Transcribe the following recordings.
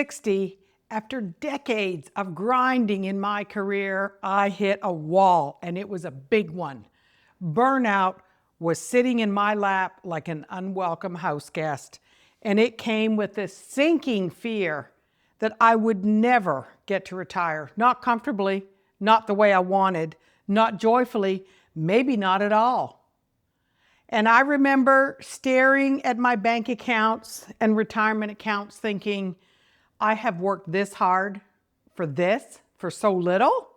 60, after decades of grinding in my career, I hit a wall, and it was a big one. Burnout was sitting in my lap like an unwelcome house guest, and it came with this sinking fear that I would never get to retire. Not comfortably, not the way I wanted, not joyfully, maybe not at all. And I remember staring at my bank accounts and retirement accounts thinking, I have worked this hard for this, for so little.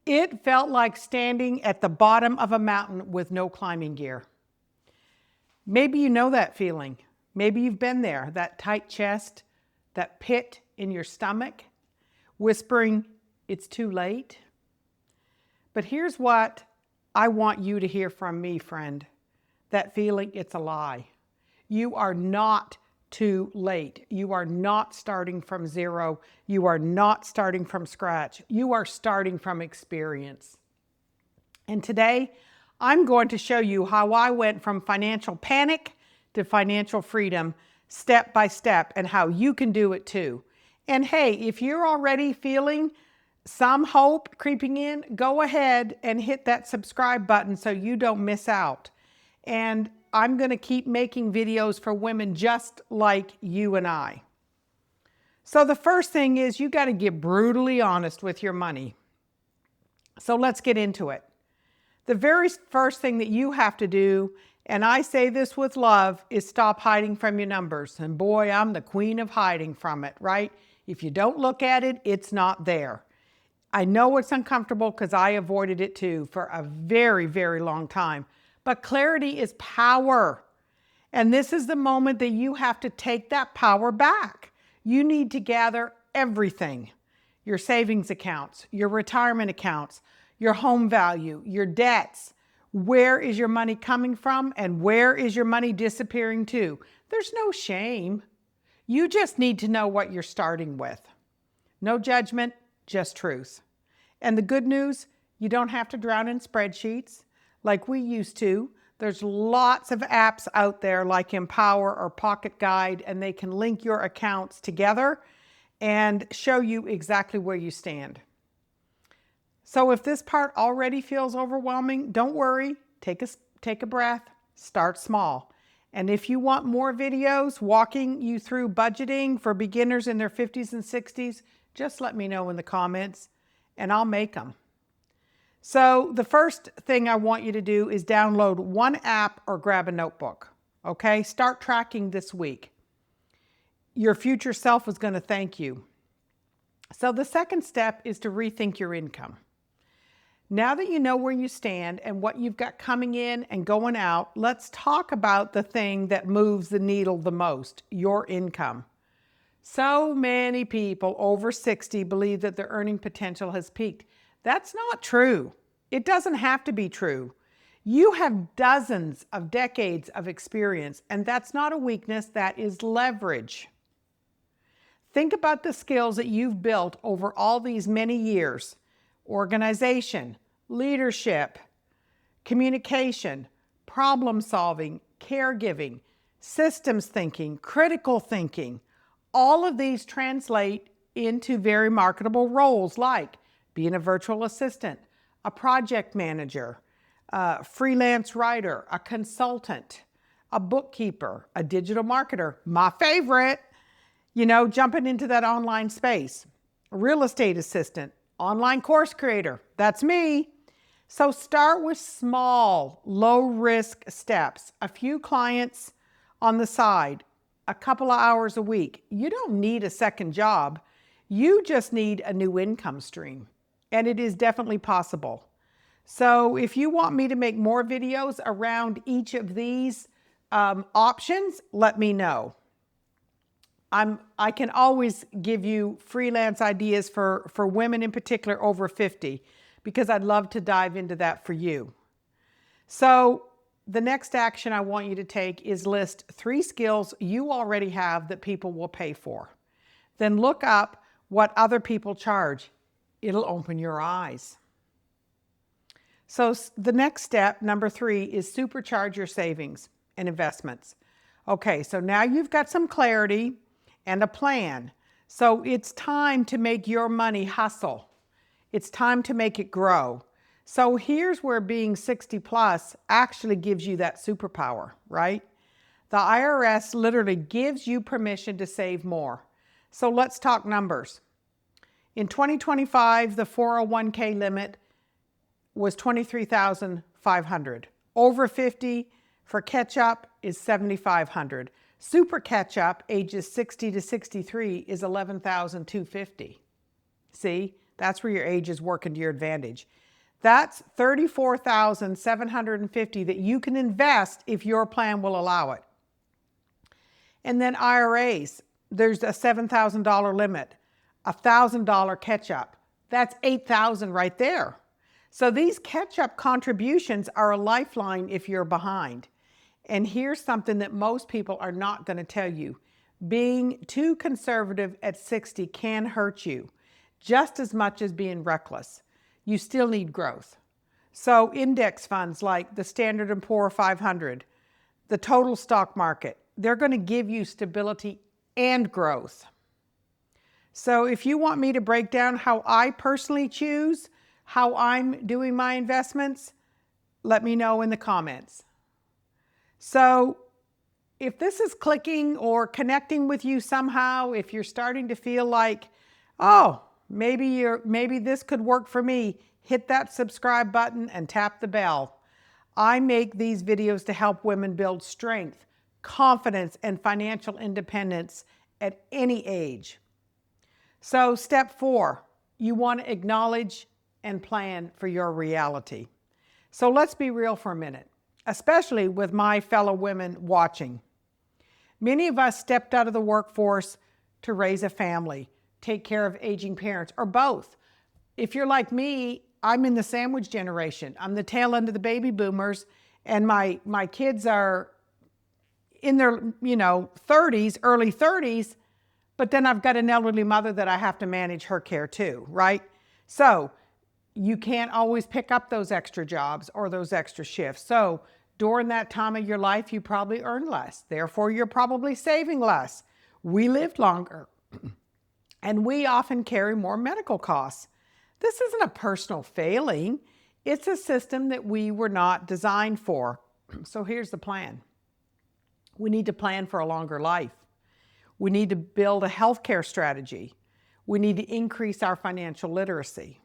It felt like standing at the bottom of a mountain with no climbing gear. Maybe you know that feeling. Maybe you've been there, that tight chest, that pit in your stomach, whispering, it's too late. But here's what I want you to hear from me, friend. That feeling, it's a lie. You are not too late. You are not starting from zero. You are not starting from scratch. You are starting from experience. And today, I'm going to show you how I went from financial panic to financial freedom step by step, and how you can do it too. And hey, if you're already feeling some hope creeping in, go ahead and hit that subscribe button so you don't miss out. And I'm going to keep making videos for women just like you and I. So the first thing is you got to get brutally honest with your money. So let's get into it. The very first thing that you have to do, and I say this with love, is stop hiding from your numbers. And boy, I'm the queen of hiding from it, right? If you don't look at it, it's not there. I know it's uncomfortable because I avoided it too for a very, very long time. But clarity is power. And this is the moment that you have to take that power back. You need to gather everything. Your savings accounts, your retirement accounts, your home value, your debts. Where is your money coming from and where is your money disappearing to? There's no shame. You just need to know what you're starting with. No judgment, just truth. And the good news, you don't have to drown in spreadsheets like we used to. There's lots of apps out there like Empower or Pocket Guide, and they can link your accounts together and show you exactly where you stand. So if this part already feels overwhelming, don't worry, take a breath, start small. And if you want more videos walking you through budgeting for beginners in their 50s and 60s, just let me know in the comments and I'll make them. So the first thing I want you to do is download one app or grab a notebook, okay? Start tracking this week. Your future self is going to thank you. So the second step is to rethink your income. Now that you know where you stand and what you've got coming in and going out, let's talk about the thing that moves the needle the most, your income. So many people over 60 believe that their earning potential has peaked. That's not true. It doesn't have to be true. You have dozens of decades of experience, and that's not a weakness, that is leverage. Think about the skills that you've built over all these many years. Organization, leadership, communication, problem solving, caregiving, systems thinking, critical thinking. All of these translate into very marketable roles like being a virtual assistant, a project manager, a freelance writer, a consultant, a bookkeeper, a digital marketer, my favorite, jumping into that online space, a real estate assistant, online course creator, that's me. So start with small, low-risk steps, a few clients on the side, a couple of hours a week. You don't need a second job. You just need a new income stream. And it is definitely possible. So if you want me to make more videos around each of these options, let me know. I can always give you freelance ideas for women in particular over 50, because I'd love to dive into that for you. So the next action I want you to take is list 3 skills you already have that people will pay for. Then look up what other people charge. It'll open your eyes. So the next step, number 3, is supercharge your savings and investments. Okay, so now you've got some clarity and a plan. So it's time to make your money hustle. It's time to make it grow. So here's where being 60 plus actually gives you that superpower, right? The IRS literally gives you permission to save more. So let's talk numbers. In 2025, the 401k limit was $23,500. Over 50 for catch-up is $7,500. Super catch-up, ages 60 to 63, is $11,250. See, that's where your age is working to your advantage. That's $34,750 that you can invest if your plan will allow it. And then IRAs, there's a $7,000 limit, a $1,000 catch-up. That's $8,000 right there. So these catch-up contributions are a lifeline if you're behind. And here's something that most people are not going to tell you. Being too conservative at 60 can hurt you just as much as being reckless. You still need growth. So index funds like the Standard & Poor's 500, the total stock market, they're going to give you stability and growth. So if you want me to break down how I personally choose how I'm doing my investments, let me know in the comments. So if this is clicking or connecting with you somehow, if you're starting to feel like, oh, maybe this could work for me, hit that subscribe button and tap the bell. I make these videos to help women build strength, confidence, and financial independence at any age. So step 4, you want to acknowledge and plan for your reality. So let's be real for a minute, especially with my fellow women watching. Many of us stepped out of the workforce to raise a family, take care of aging parents, or both. If you're like me, I'm in the sandwich generation. I'm the tail end of the baby boomers, and my kids are in their 30s, early 30s, but then I've got an elderly mother that I have to manage her care too, right? So you can't always pick up those extra jobs or those extra shifts. So during that time of your life, you probably earn less. Therefore, you're probably saving less. We lived longer, and we often carry more medical costs. This isn't a personal failing. It's a system that we were not designed for. So here's the plan. We need to plan for a longer life. We need to build a healthcare strategy. We need to increase our financial literacy.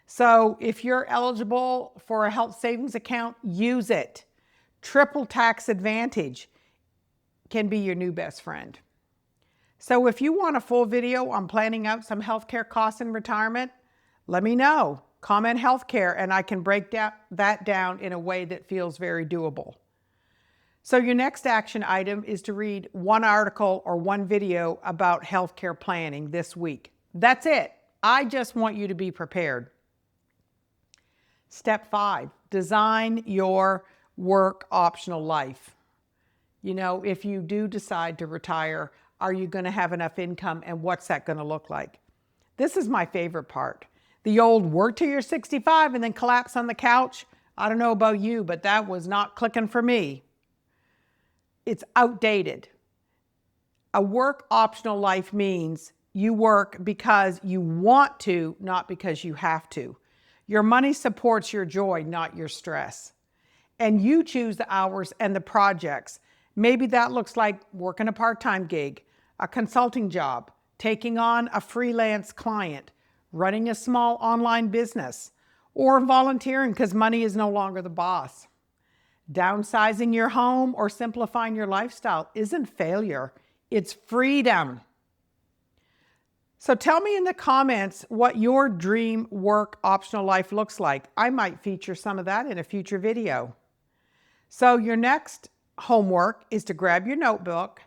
So if you're eligible for a health savings account, use it. Triple tax advantage can be your new best friend. So if you want a full video on planning out some healthcare costs in retirement, let me know. Comment healthcare and I can break that down in a way that feels very doable. So your next action item is to read one article or one video about healthcare planning this week. That's it. I just want you to be prepared. Step 5, design your work optional life. If you do decide to retire, are you going to have enough income and what's that going to look like? This is my favorite part. The old work till you're 65 and then collapse on the couch. I don't know about you, but that was not clicking for me. It's outdated. A work optional life means you work because you want to, not because you have to. Your money supports your joy, not your stress. And you choose the hours and the projects. Maybe that looks like working a part-time gig, a consulting job, taking on a freelance client, running a small online business, or volunteering because money is no longer the boss. Downsizing your home or simplifying your lifestyle isn't failure, it's freedom. So tell me in the comments what your dream work optional life looks like. I might feature some of that in a future video. So your next homework is to grab your notebook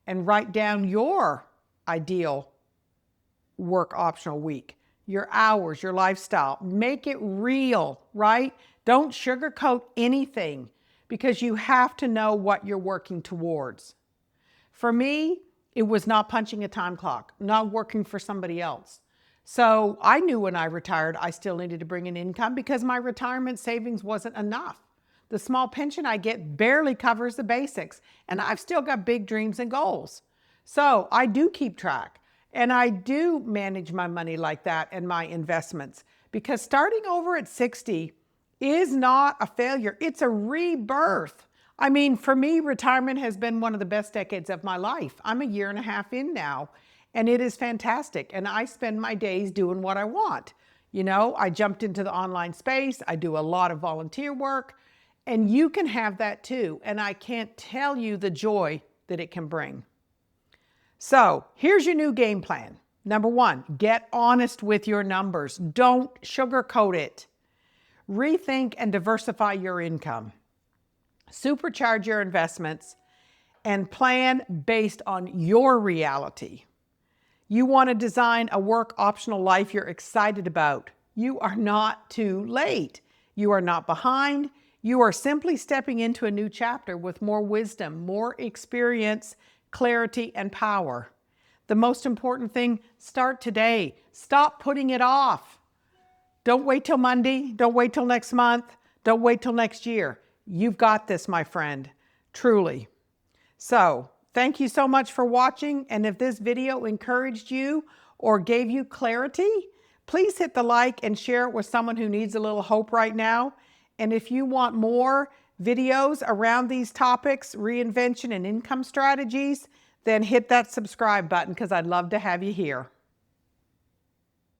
and write down your ideal work optional week, your hours, your lifestyle. Make it real, right? Don't sugarcoat anything because you have to know what you're working towards. For me, it was not punching a time clock, not working for somebody else. So I knew when I retired, I still needed to bring in income because my retirement savings wasn't enough. The small pension I get barely covers the basics, and I've still got big dreams and goals. So I do keep track and I do manage my money like that and my investments, because starting over at 60 is not a failure. It's a rebirth. I mean, for me, retirement has been one of the best decades of my life. I'm a year and a half in now, and it is fantastic. And I spend my days doing what I want. You know, I jumped into the online space. I do a lot of volunteer work, and you can have that too. And I can't tell you the joy that it can bring. So here's your new game plan. Number 1, get honest with your numbers. Don't sugarcoat it. Rethink and diversify your income. Supercharge your investments and plan based on your reality. You want to design a work optional life you're excited about. You are not too late. You are not behind. You are simply stepping into a new chapter with more wisdom, more experience, clarity, and power. The most important thing, start today. Stop putting it off. Don't wait till Monday. Don't wait till next month. Don't wait till next year. You've got this, my friend, truly. So, thank you so much for watching. And if this video encouraged you or gave you clarity, please hit the like and share it with someone who needs a little hope right now. And if you want more videos around these topics, reinvention and income strategies, then hit that subscribe button, because I'd love to have you here.